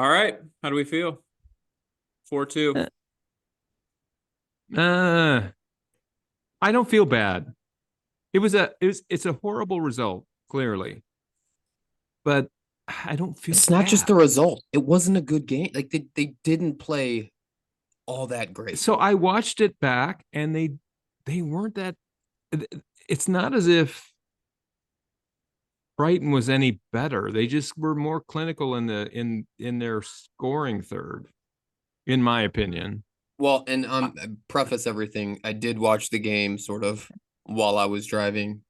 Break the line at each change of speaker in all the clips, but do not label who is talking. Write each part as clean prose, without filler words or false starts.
All right. How do we feel? 4-2.
Uh, I don't feel bad. It's a horrible result, clearly, but I don't feel
It's not just
bad.
the result. It wasn't a good game. Like they didn't play all that great.
So I watched it back, and they weren't that. It's not as if Brighton was any better. They just were more clinical in their scoring third, in my opinion.
Well, and preface everything. I did watch the game sort of while I was driving,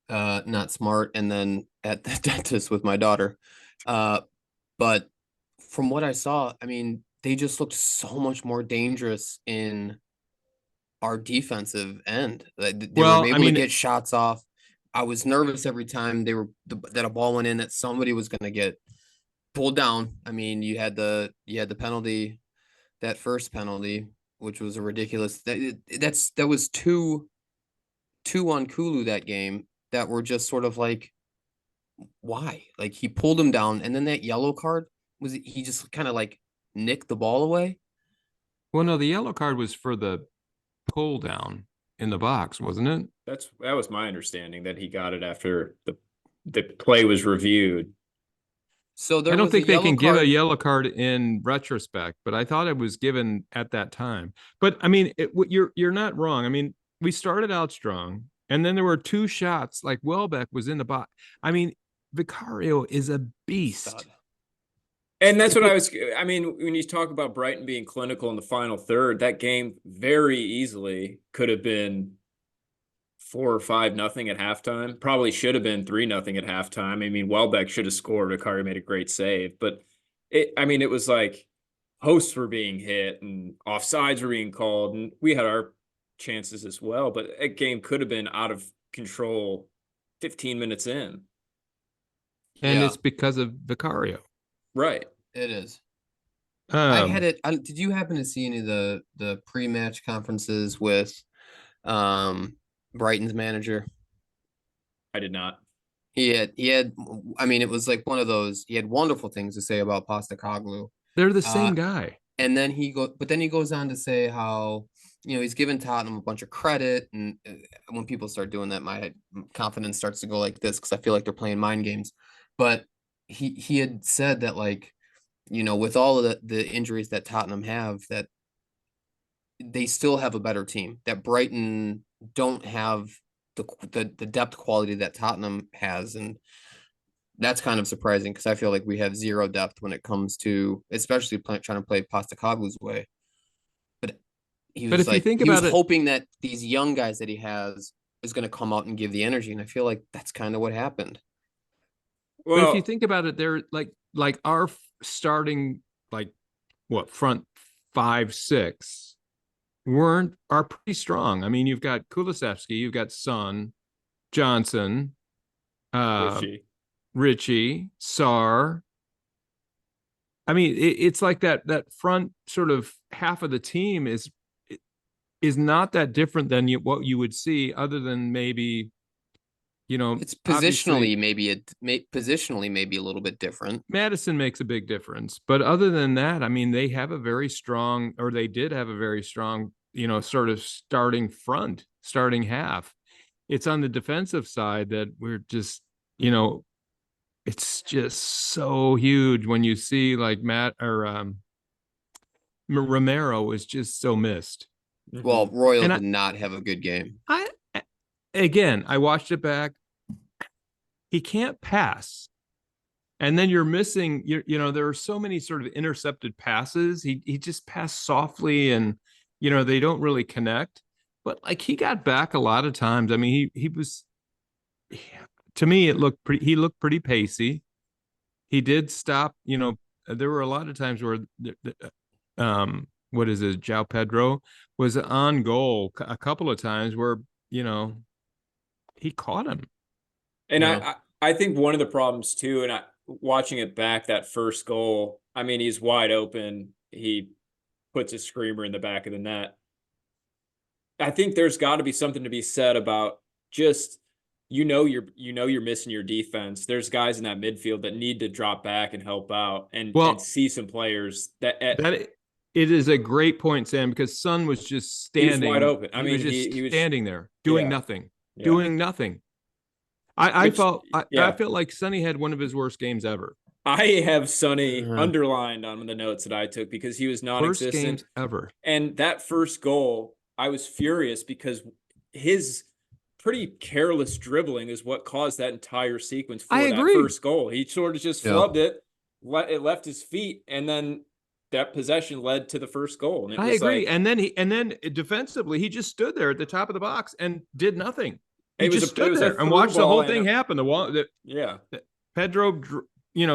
not smart, and then at the dentist with my daughter. Uh, but from what I saw, I mean, they just looked so much more dangerous in our defensive end. They were
Well, I
able to
mean,
get shots off. I was nervous every time that a ball went in that somebody was going to get pulled down. I mean, you had the penalty, that first penalty, which was a ridiculous. That was two on Kulu that game that were just sort of like, why? Like he pulled him down, and then that yellow card was he just kind of like nicked the ball away.
well, no, the yellow card was for the pull down in the box, wasn't it?
That was my understanding that he got it after the play was reviewed.
So
I
there
don't
was a
think they
yellow
can give a
card.
yellow card in retrospect, but I thought it was given at that time. But I mean, you're not wrong. I mean, we started out strong, and then there were two shots. Like Welbeck was in the box. I mean, Vicario is a beast.
Stud.
And that's what I mean, when you talk about Brighton being clinical in the final third, that game very easily could have been 4 or 5-0 at halftime. Probably should have been 3-0 at halftime. I mean, Welbeck should have scored. Akari made a great save, but it was like posts were being hit and offsides were being called, and we had our chances as well. But that game could have been out of control 15 minutes in.
And
Yeah,
it's because of Vicario.
Right.
it is. I had
Um,
it. Did you happen to see any of the pre-match conferences with um Brighton's manager?
I did not.
He had. I mean, it was like one of those. He had wonderful things to say about Postacoglu.
they're the
Uh,
same guy.
and then he goes on to say how he's given Tottenham a bunch of credit, and when people start doing that, my confidence starts to go like this because I feel like they're playing mind games. But he had said that like with all of the injuries that Tottenham have, that they still have a better team. That Brighton don't have the depth quality that Tottenham has, and that's kind of surprising because I feel like we have zero depth when it comes to especially trying to play Postacoglu's way. But
But if you think
he was
about it,
hoping that these young guys that he has is going to come out and give the energy, and I feel like that's kind of what happened.
but if you
Well,
think about it, they're like our starting like what front five, six weren't are pretty strong. I mean, you've got Kulisevsky, you've got Son, Johnson, uh,
Richie.
Richie, Sar. I mean, it's like that front sort of half of the team is not that different than what you would see, other than maybe
It's
obviously
positionally maybe a little bit different.
Madison makes a big difference. But other than that, I mean, they have a very strong, or they did have a very strong, sort of starting half. It's on the defensive side that we're just, you know, it's just so huge when you see like Matt or Romero is just so missed.
Well,
Mhm.
Royal
And
did not have a good game.
I again, I watched it back. He can't pass. And then you're missing, there are so many sort of intercepted passes. He just passed softly, and they don't really connect. But like he got back a lot of times. I mean, he was, to me it looked pretty. He looked pretty pacey. He did stop. There were a lot of times where what is it? João Pedro was on goal a couple of times where you know he caught him.
And
Yeah.
I think one of the problems too, and watching it back, that first goal, I mean, he's wide open. He puts a screamer in the back of the net. I think there's got to be something to be said about just you're missing your defense. There's guys in that midfield that need to drop back and help out and
Well,
see some players that
it is a great point, Sam, because Son was just
he was wide
standing.
open. I
He
mean,
was just
he was
standing there doing
yeah,
nothing,
yeah.
doing nothing. I
Which,
felt I
yeah.
felt like Sonny had one of his worst games ever.
I have Sonny underlined on the notes that I took because he was
Worst
non-existent.
games ever.
And that first goal, I was furious because his pretty careless dribbling is what caused that entire sequence for
I
that
agree.
first goal. He sort of just flubbed it, it left his feet, and then that possession led to the first goal. And it
I
was
agree.
like,
And then defensively, he just stood there at the top of the box and did nothing. He just stood there and watched the whole thing happen.
Yeah.
Pedro,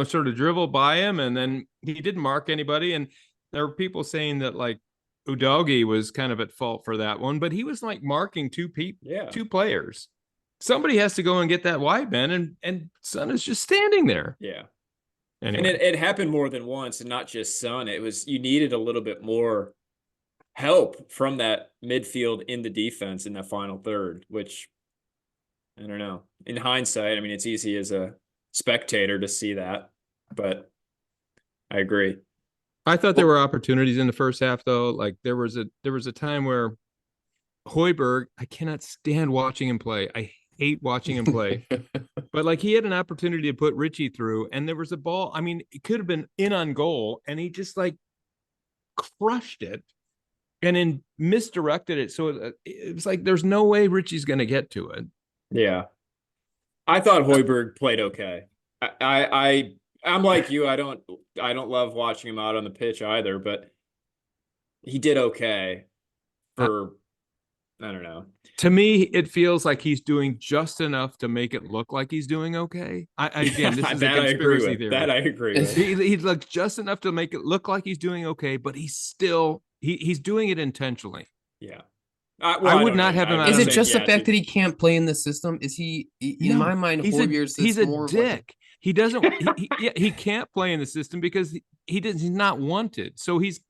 sort of dribbled by him, and then he didn't mark anybody. And there were people saying that like Udogie was kind of at fault for that one, but he was like marking two players. Somebody has to go and get that wide man, and Son is just standing there.
Yeah.
Anyway.
And it happened more than once, and not just Son. It was, you needed a little bit more help from that midfield in the defense in that final third, which I don't know. In hindsight, I mean, it's easy as a spectator to see that, but I agree.
I thought there were opportunities in the first half, though. Like there was a time where Højbjerg, I cannot stand watching him play. I hate watching him play. But like he had an opportunity to put Richie through, and there was a ball. I mean, it could have been in on goal, and he just like crushed it and then misdirected it. So it was like there's no way Richie's going to get to it.
Yeah, I thought Højbjerg played okay. I'm like you. I don't love watching him out on the pitch either, but he did okay for. I don't know.
To me, it feels like he's doing just enough to make it look like he's doing okay. Again, this is a conspiracy theory.
That I agree with.
He looks just enough to make it look like he's doing okay, but he's still he's doing it intentionally.
Yeah.
I would not have him.
Is it just the fact that he can't play in the system? Is he in my mind?
He's a dick. He doesn't. He can't play in the system because he's not wanted. So he's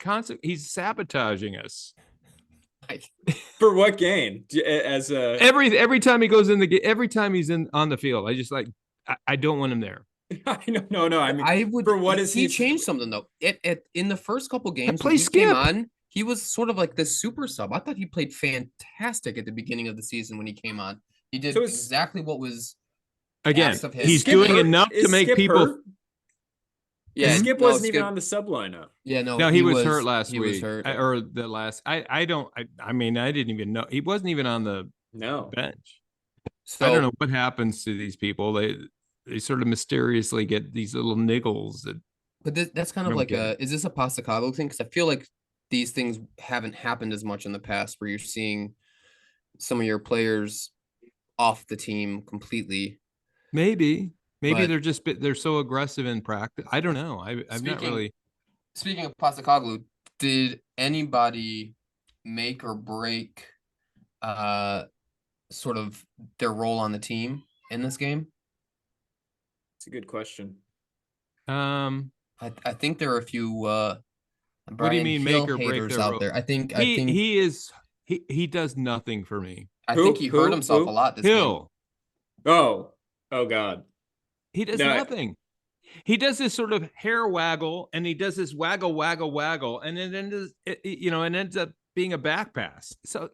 sabotaging us.
For what gain? As a
every time he goes in the every time he's on the field, I just like I don't want him there.
No. I mean,
I would.
For what is
he changed something though? In the first couple games
when he came on,
he was sort of like the super sub. I thought he played fantastic at the beginning of the season when he came on. He did exactly what was asked of him.
He's doing enough to make people.
Hurt? Yeah, Skip wasn't even on the sub lineup.
Yeah,
no, he was hurt last week.
Was hurt.
Or the last. I mean, I didn't even know he wasn't even on the bench. So I don't know what happens to these people. They sort of mysteriously get these little niggles that.
But that's kind of like is this a Postecoglou thing? Because I feel like these things haven't happened as much in the past, where you're seeing some of your players off the team completely.
Maybe they're so aggressive in practice. I don't know. I'm not really.
Speaking of Postecoglou, did anybody make or break sort of their role on the team in this game?
It's a good question.
I think there are a few
what do you mean make or break their
out
role?
there? I think
he does nothing for me.
I think he hurt himself a lot this game.
Oh God.
He does nothing. He does this sort of hair waggle, and he does this waggle, and it ends up being a back pass. So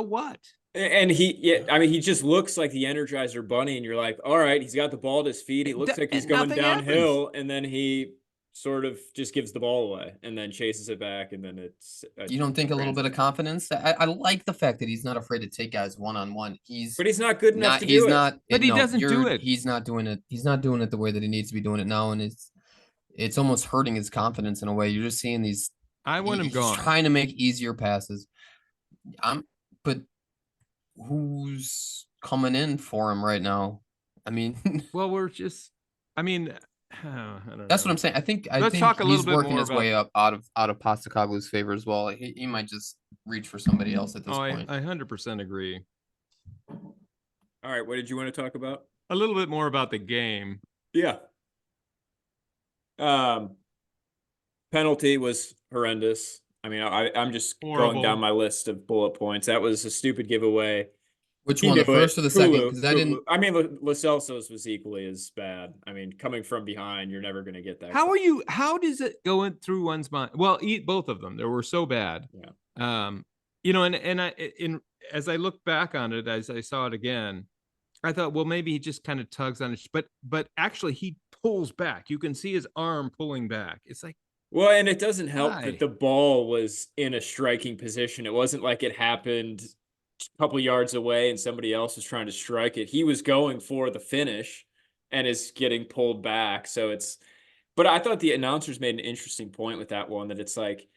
what?
And he just looks like the Energizer Bunny, and you're like, all right, he's got the ball at his feet. He looks like he's going downhill, and then he sort of just gives the ball away and then chases it back, and then it's.
You don't think a little bit of confidence? I like the fact that he's not afraid to take guys one-on-one.
But he's not good enough to do it.
But he doesn't do it.
He's not doing it. He's not doing it the way that he needs to be doing it now, and it's almost hurting his confidence in a way. You're just seeing these.
I want him gone.
He's trying to make easier passes. But who's coming in for him right now? I mean,
well, I don't know.
That's what I'm saying. I think he's working his way up out of Postecoglou's favor as well. He might just reach for somebody else at this point.
I 100% agree.
All right, what did you want to talk about?
A little bit more about the game.
Yeah. Penalty was horrendous. I mean, I'm just going down my list of bullet points. That was a stupid giveaway.
Which
He
one,
knew
the first or
it.
the second? Because I
Hulu.
didn't.
I mean, Lo Celso's was equally as bad. I mean, coming from behind, you're never going to get that.
How does it go in through one's mind? Well, eat both of them. They were so bad.
Yeah.
As I look back on it, as I saw it again, I thought, well, maybe he just kind of tugs on it, but actually he pulls back. You can see his arm pulling back. It's like,
Well, and it doesn't help that
why?
the ball was in a striking position. It wasn't like it happened a couple yards away and somebody else was trying to strike it. He was going for the finish and is getting pulled back. But I thought the announcers made an interesting point with that one, that it's like,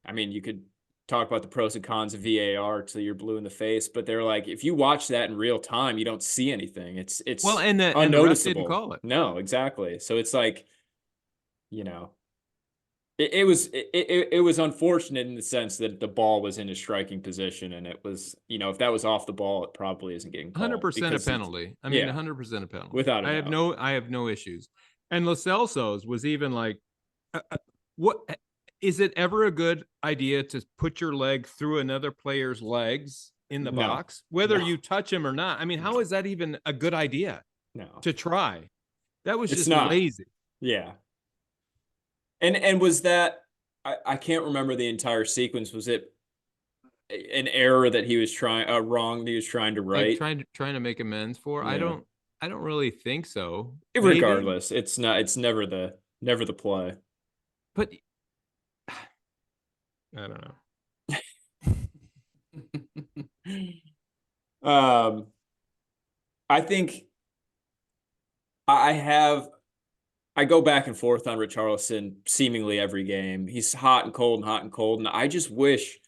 I mean, you could talk about the pros and cons of VAR till you're blue in the face, but they're like, if you watch that in real time, you don't see anything. It's
Well, and the ref didn't
unnoticeable.
call it.
No, exactly. So it's like, you know, it was unfortunate in the sense that the ball was in a striking position, and it was, if that was off the ball, it probably isn't getting called
100% a penalty. I mean,
yeah,
100% a penalty.
without a doubt.
I have no issues. And Lo Celso's was even like, what is it ever a good idea to put your leg through another player's legs in the box, whether you touch him or not? I mean, how is that even a good idea?
No,
to try? That was
it's
just
not
lazy.
Yeah. And was that, I can't remember the entire sequence. Was it an error that he was wrong that he was trying to
Like
right?
trying to make amends for?
Yeah.
I don't really think so.
Regardless, it's never the play.
But I don't
know. I think I go back and forth on Richarlison seemingly every game. He's hot and cold and hot and cold, and I just wish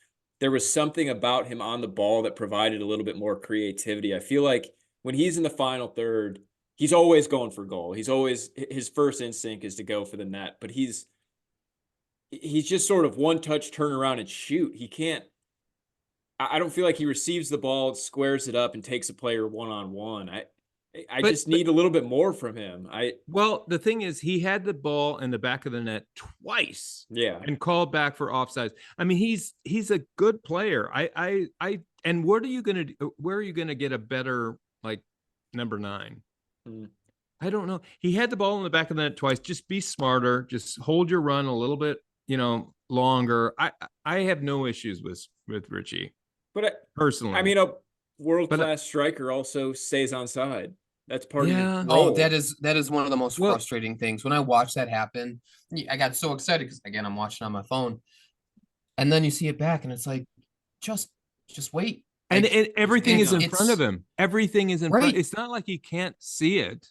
there was something about him on the ball that provided a little bit more creativity. I feel like when he's in the final third, he's always going for goal. His first instinct is to go for the net, but he's just sort of one touch, turn around and shoot. He can't. I don't feel like he receives the ball, squares it up, and takes a player one-on-one. I just need a little bit more from him.
Well, the thing is, he had the ball in the back of the net twice, and called back for offsides. I mean, he's a good player. And where are you gonna get a better like number 9? I don't know. He had the ball in the back of the net twice. Just be smarter. Just hold your run a little bit, longer. I have no issues with Richie,
but
personally.
I mean, a world-class striker also stays on side. That's part of your role.
Oh, that is one of the most frustrating things. When I watch that happen, I got so excited because, again, I'm watching on my phone, and then you see it back, and it's like, just wait.
And everything is in front of him. Everything is in front. It's not like he can't see it.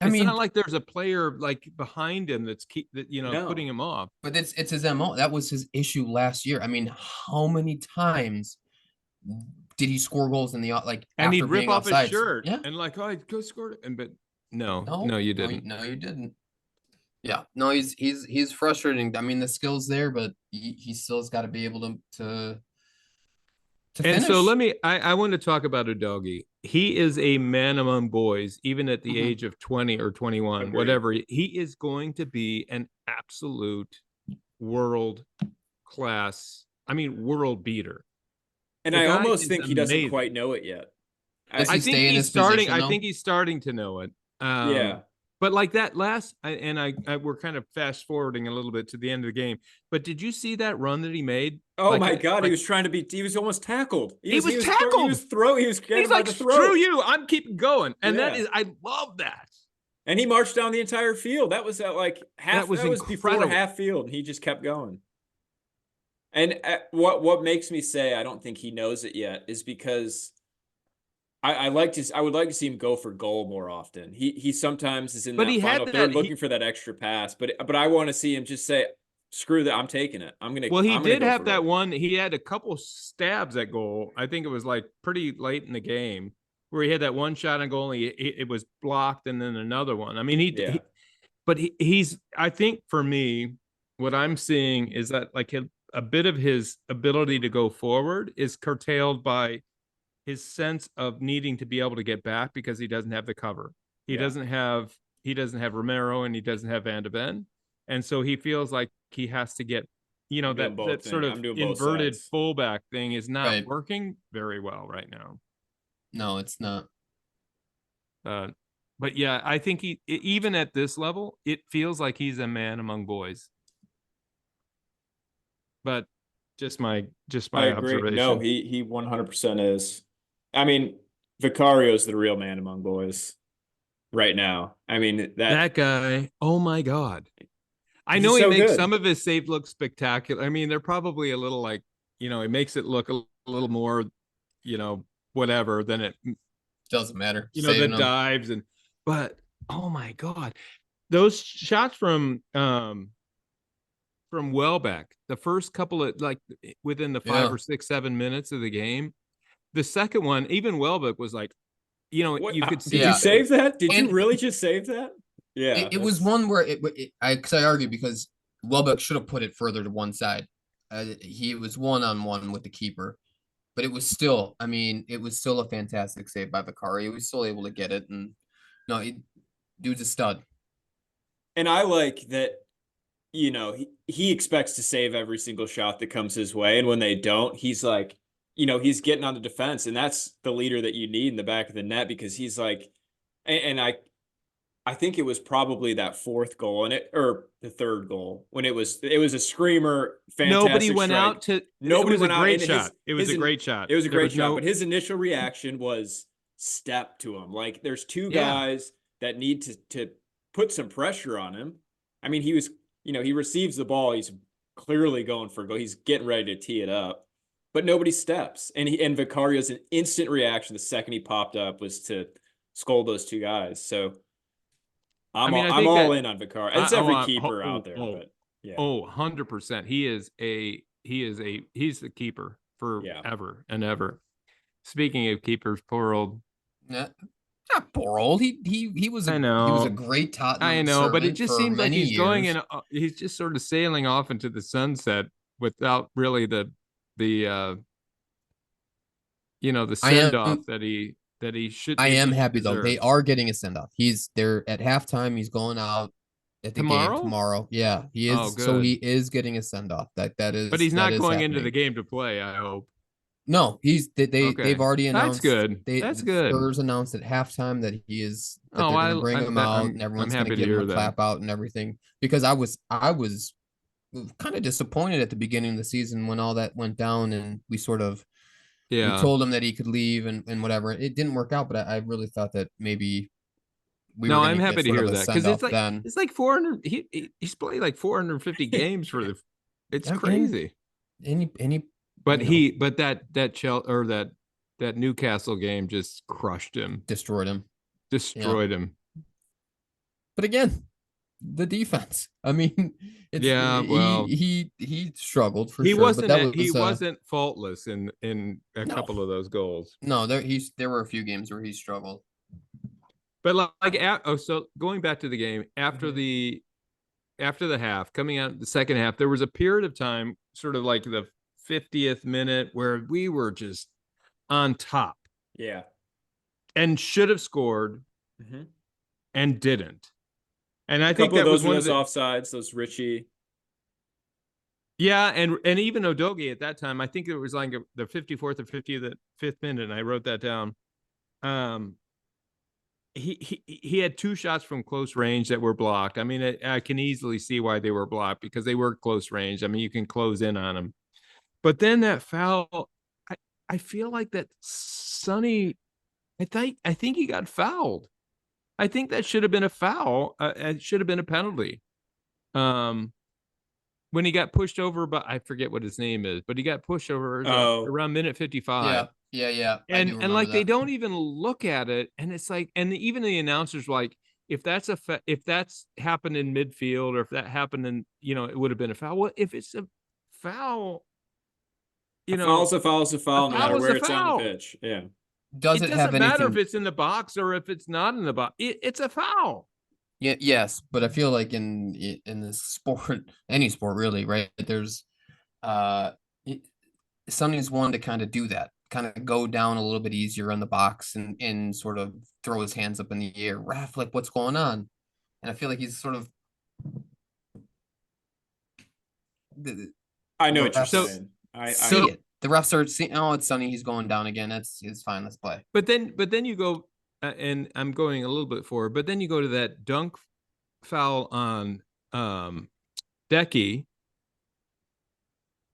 It's not like there's a player like behind him that's putting him off.
But it's his MO. That was his issue last year. I mean, how many times did he score goals in the
and he'd rip off his shirt,
yeah,
and like, oh, I go score it, but no, you didn't.
No, you didn't. Yeah, no, he's frustrating. I mean, the skill's there, but he still's got to be able to
and finish. So I want to talk about Udogie. He is a man among boys, even at the age of 20 or 21. Agreed. Whatever. He is going to be an absolute world world beater.
And I almost think he doesn't quite know it yet.
I think he's starting to know it.
Yeah.
But like that we're kind of fast forwarding a little bit to the end of the game. But did you see that run that he made?
Oh my God, he was trying to he was almost tackled.
He was tackled.
He was getting by the throat.
Screw you, I'm keeping going. And I love that.
And he marched down the entire field. That was at like half. That was before half field, and he just kept going. And what makes me say I don't think he knows it yet is because I would like to see him go for goal more often. He sometimes is in that final third looking for that extra pass, but I want to see him just say, screw that, I'm taking it.
Well, he did have that one. He had a couple stabs at goal. I think it was like pretty late in the game where he had that one shot on goal. And it was blocked, and then another one. I mean, he's. I think for me, what I'm seeing is that like a bit of his ability to go forward is curtailed by his sense of needing to be able to get back because he doesn't have the cover. He doesn't have Romero, and he doesn't have Van de Ven. And so he feels like he has to get, that sort of inverted fullback thing is not working very well right now.
No, it's not.
But yeah, I think even at this level, it feels like he's a man among boys. But just my
I agree. No,
observation.
he 100% is. I mean, Vicario's the real man among boys right now. I mean,
That guy, oh my God. I know
he's
he
so
makes
good.
some of his saves look spectacular. I mean, they're probably a little like, it makes it look a little more, whatever than it,
Doesn't matter.
the
Saving them.
dives but oh my God. Those shots from Welbeck, the first couple of like within the 5 or 6, 7 minutes of the game, the second one, even Welbeck was like,
What
you could see
did you
Yeah.
save that? Did you
And
really just save that? Yeah,
it was one where I argue because Welbeck should have put it further to one side. He was 1-on-1 with the keeper, but it was still, I mean, it was still a fantastic save by Vicari. He was still able to get it, and no, dude's a stud.
and I like that. He expects to save every single shot that comes his way, and when they don't, he's like, he's getting on the defense, and that's the leader that you need in the back of the net because he's like, and I think it was probably that fourth goal or the third goal when it was a screamer,
nobody
fantastic
went
strike.
out to. It
Nobody
was a
went out,
great
and
shot. It was a great shot.
it was a
There
great
was
shot,
no.
but his initial reaction was step to him. Like there's two
Yeah.
guys that need to put some pressure on him. I mean, he receives the ball, he's clearly going for a goal. He's getting ready to tee it up, but nobody steps. And Vicario's an instant reaction the second he popped up was to scold those two guys. So
I mean, I
I'm
think
all
that
in on Vicario. It's every keeper out there,
oh,
but yeah.
100%. He's the keeper
Yeah.
forever and ever. Speaking of keepers, poor old.
Not, not poor old. He was
I
a
know,
great Tottenham
but it
servant
just
for
seems like
many
he's going
years.
in. He's just sort of sailing off into the sunset without really the the
I
send
am
off that he should
I
that
am
he
happy though. They
deserves.
are getting a send off. He's there at halftime. He's going out at the game
Tomorrow?
tomorrow. Yeah, he
Oh,
is. So he
good.
is getting a send off.
But he's
That
not
is
going into the
happening.
game to play, I hope.
No, they've
Okay.
already
That's
announced
good.
they
That's
the
good.
Spurs announced at halftime that that
Oh,
they're gonna bring him out and
I'm
everyone's gonna
happy to
give him
hear
a
that.
clap out and everything. Because I was kind of disappointed at the beginning of the season when all that went down and we
Yeah.
told him that he could leave and whatever. It didn't work out, but I really thought that maybe we were
No,
going
I'm
to get
happy to
sort of
hear
a
that because
send off then.
it's like 400. He's played like 450 games for the. It's crazy.
Any
But that Newcastle game just crushed him,
destroyed him. Yeah.
destroyed him.
But again, the defense. I mean, it's
Yeah, well,
he struggled for sure, but that
he
was
wasn't faultless in a
no.
couple of those goals.
No, there were a few games where he struggled.
But so going back to the game after the half, coming out the second half, there was a period of time, sort of like the 50th minute, where we were just on top
Yeah.
and should have scored
Mm-hmm.
and didn't. And I
A
think
couple of
that was
those were
one of
those
the
offsides, those Richie.
yeah, and even Odogi at that time, I think it was like the 54th or 55th minute, and I wrote that down. He had two shots from close range that were blocked. I mean, I can easily see why they were blocked because they were close range. I mean, you can close in on them. But then that foul, I feel like that Sonny, I think he got fouled. I think that should have been a foul. It should have been a penalty. When he got pushed over, but I forget what his name is, but he got pushed over around minute 55.
Yeah. I do
And like
remember
they
that.
don't even look at it, and it's like, and even the announcers were like, if that's happened in midfield, or if that happened in, it would have been a foul. Well, if it's a foul,
A foul's a foul's a
a
foul, no matter
foul is
where
a
it's on the
foul.
pitch. Yeah.
Does
It
it have
doesn't matter if
anything?
it's in the box or if it's not in the box. It's a foul.
Yeah, yes, but I feel like in this sport, any sport really, right? There's uh Sonny's one to kind of do that, kind of go down a little bit easier on the box and sort of throw his hands up in the air. Raf, like what's going on? And I feel like he's sort of
I know what you're
So
saying.
see
so
it. the refs are seeing, oh, it's Sonny, he's going down again. It's fine. Let's play.
But then you go, and I'm going a little bit forward, but then you go to that dunk foul on Decky.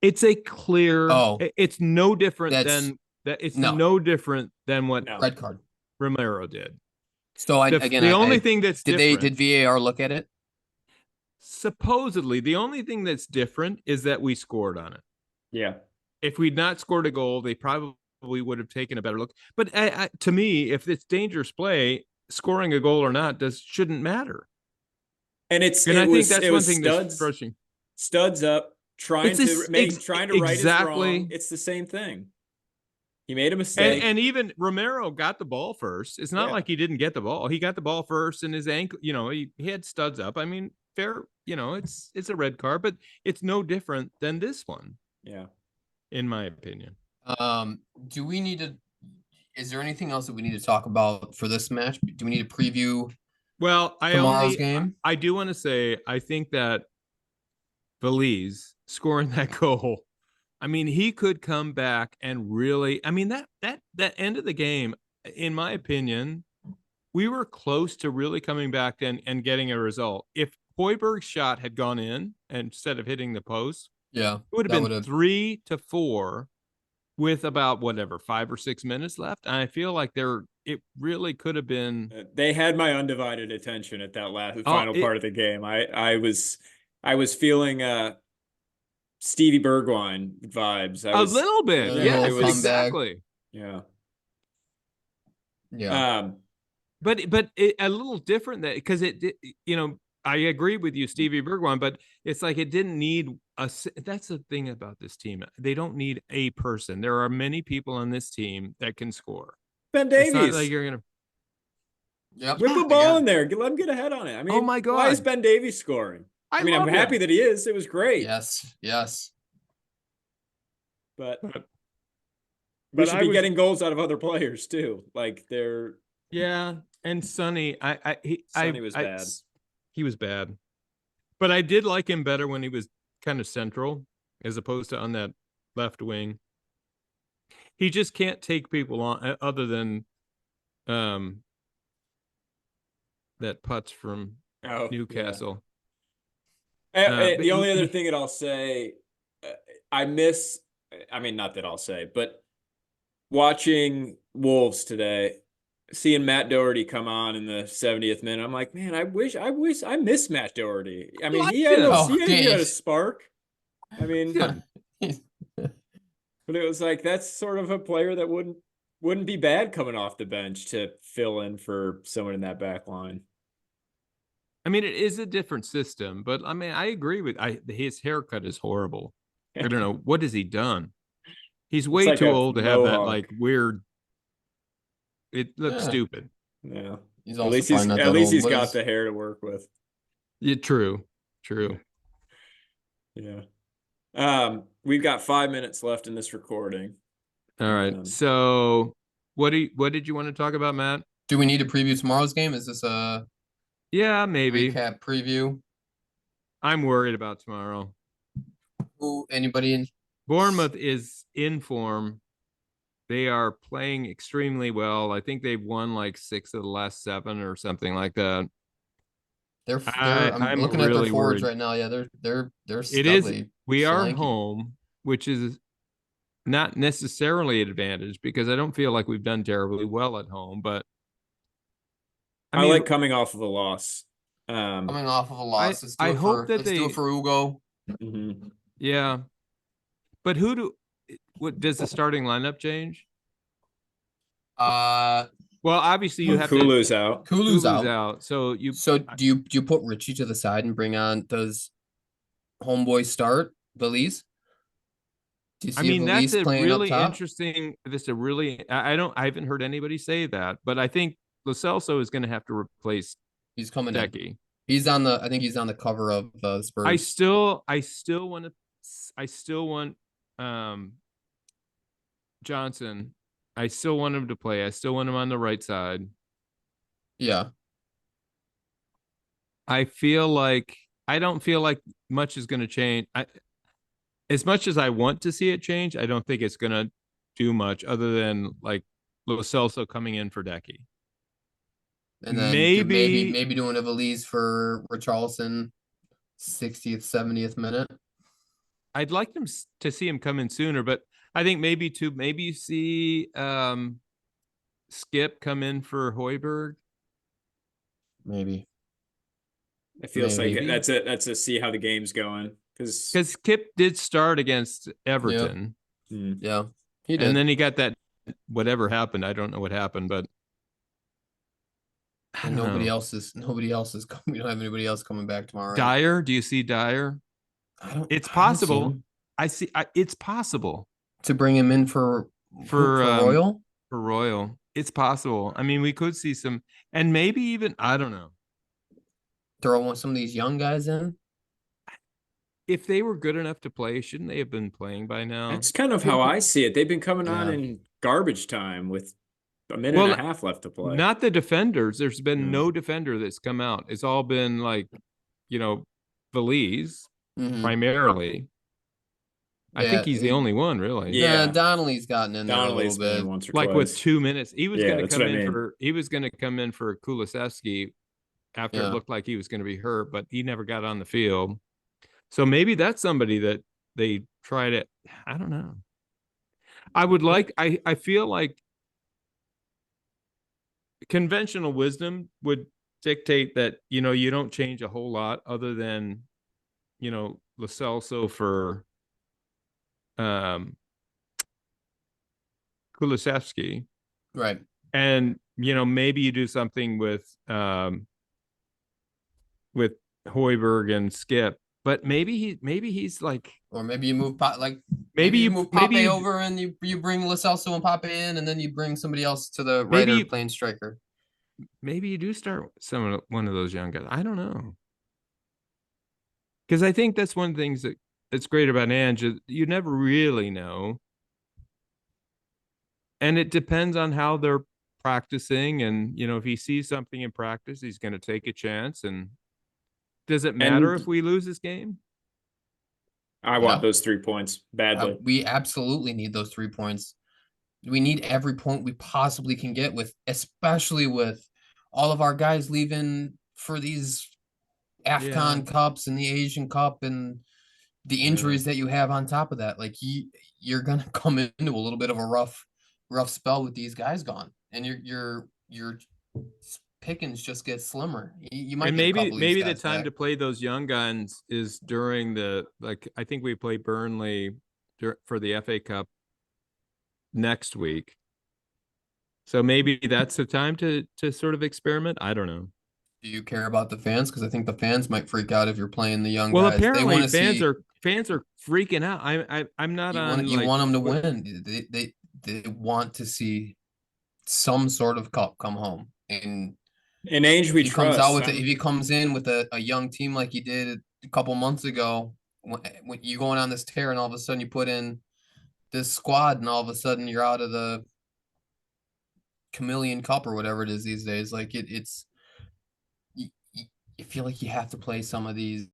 It's a clear.
Oh,
it's no different
that's
than that. It's
no.
no different than what
No.
red card.
Romero did.
So
The only thing that's different,
did VAR look at it?
supposedly, the only thing that's different is that we scored on it.
Yeah.
If we'd not scored a goal, they probably would have taken a better look. But to me, if it's dangerous play, scoring a goal or not shouldn't matter.
And
I think that's one thing that's
Studs,
frustrating.
Studs up, trying to right his wrong. It's the same thing. He made a mistake.
And even Romero got the ball first. It's not like he didn't get the ball. He got the ball first, and his ankle, he had studs up. I mean, fair, it's a red card, but it's no different than this one.
Yeah.
In my opinion.
Do we need to, is there anything else that we need to talk about for this match? Do we need to preview tomorrow's game?
I do want to say, I think that Belize scoring that goal, I mean, he could come back and really, I mean, that end of the game, in my opinion, we were close to really coming back and getting a result. If Hoiberg's shot had gone in instead of hitting the post,
yeah,
it would have been 3-4 with about 5 or 6 minutes left. And I feel like it really could have been.
They had my undivided attention at that final part of the game. I was feeling Stevie Bergwijn vibes.
A little bit. Yeah, it was exactly.
Yeah.
Yeah.
But a little different because I agree with you, Stevie Bergwijn, but it's like it didn't need that's the thing about this team. They don't need a person. There are many people on this team that can score.
Ben Davies.
It's not like you're going
to
whip a ball in there. Let him get ahead on it. I mean,
oh my God.
Why is Ben Davies scoring? I mean, I'm happy that he is. It was great.
Yes.
But we should be getting goals out of other players too. Like they're
and Sonny,
Sonny was bad.
He was bad. But I did like him better when he was kind of central as opposed to on that left wing. He just can't take people on other than that Putz from Newcastle.
Yeah. The only other thing that I'll say, not that I'll say, but watching Wolves today, seeing Matt Doherty come on in the 70th minute, I'm like, man, I miss Matt Doherty. I mean, he had a spark. I mean, but it was like, that's sort of a player that wouldn't be bad coming off the bench to fill in for someone in that back line.
I mean, it is a different system, but I mean, I agree with his haircut is horrible. I don't know. What has he done? He's way too old to have that like weird. It looks stupid.
Yeah.
At least he's
got the hair to work with.
Yeah, true.
Yeah. We've got 5 minutes left in this recording.
All right. So what did you want to talk about, Matt?
Do we need to preview tomorrow's game? Is this a
maybe
recap preview?
I'm worried about tomorrow.
Anybody in
Bournemouth is in form. They are playing extremely well. I think they've won like 6 of the last 7 or something like that.
I'm looking at their forwards right now. Yeah, they're
it is. We are home, which is not necessarily an advantage because I don't feel like we've done terribly well at home. But
I like coming off of a loss.
Let's do it for Ugo.
Mm-hmm.
Yeah, but what does the starting lineup change?
Well,
obviously you have
Kulu's out.
Kulu's out.
So
do you put Richie to the side and bring on does Homeboy start Belize? Do you see
that's a really
interesting.
I haven't heard anybody say that, but I think Lo Celso is going to have to replace.
He's coming
Decky.
I think he's on the cover of Spurs.
I still want Johnson. I still want him to play. I still want him on the right side.
Yeah.
I don't feel like much is going to change. as much as I want to see it change, I don't think it's going to do much other than like Lo Celso coming in for Decky.
And then
Maybe
maybe doing a Valise for Richarlison, 60th, 70th minute.
I'd like them to see him come in sooner, but I think maybe you see Skip come in for Hoiberg.
Maybe.
It feels like
Maybe.
that's it. That's a see how the game's going because
Skip did start against Everton.
Yeah, he did.
And then he got that whatever happened. I don't know what happened, but
and nobody else is coming. We don't have anybody else coming back tomorrow. Right?
Dyer, do you see Dyer? It's possible. It's possible
to bring him in for Royal.
For Royal, it's possible. I mean, we could see some, and maybe even I don't know.
Throw some of these young guys in.
If they were good enough to play, shouldn't they have been playing by now?
That's kind of how I see it. They've been coming on in garbage time with a minute and a half left to play.
Not the defenders. There's been no defender that's come out. It's all been like, Valise primarily. I think he's the only one, really.
Yeah, Donnelly's gotten in there a little bit,
once or
like
twice.
with 2 minutes. He was going to come in He was going to come in for Kulusevski after it looked like he was going to be hurt, but he never got on the field. So maybe that's somebody that they try to. I don't know. I feel like conventional wisdom would dictate that you don't change a whole lot other than Lo Celso for Kulusevski,
right?
And maybe you do something with Hoiberg and Skip, but maybe he's like,
or maybe you move maybe you move Pape over and you bring Lo Celso and Pape in, and then you bring somebody else to the right playing striker.
Maybe you do start one of those young guys. I don't know, because I think that's one of the things that's great about Ange. You never really know, and it depends on how they're practicing. And if he sees something in practice, he's going to take a chance. And does it matter if we lose this game?
I want those 3 points badly.
We absolutely need those 3 points. We need every point we possibly can get especially with all of our guys leaving for these AFCON Cups and the Asian Cup and the injuries that you have on top of that. Like you're gonna come into a little bit of a rough spell with these guys gone, and your pickings just get slimmer. You might
maybe the time to play those young guns is during I think we play Burnley for the FA Cup next week, so maybe that's the time to sort of experiment. I don't know.
Do you care about the fans? Because I think the fans might freak out if you're playing the young
guys. Well,
apparently
fans are freaking out. I'm not
you want them to win. They want to see some sort of cup come home. And
Ange, we trust.
If he comes in with a young team like he did a couple months ago, when you're going on this tear and all of a sudden you put in this squad and all of a sudden you're out of the Chameleon Cup or whatever it is these days. Like it's you feel like you have to play some of these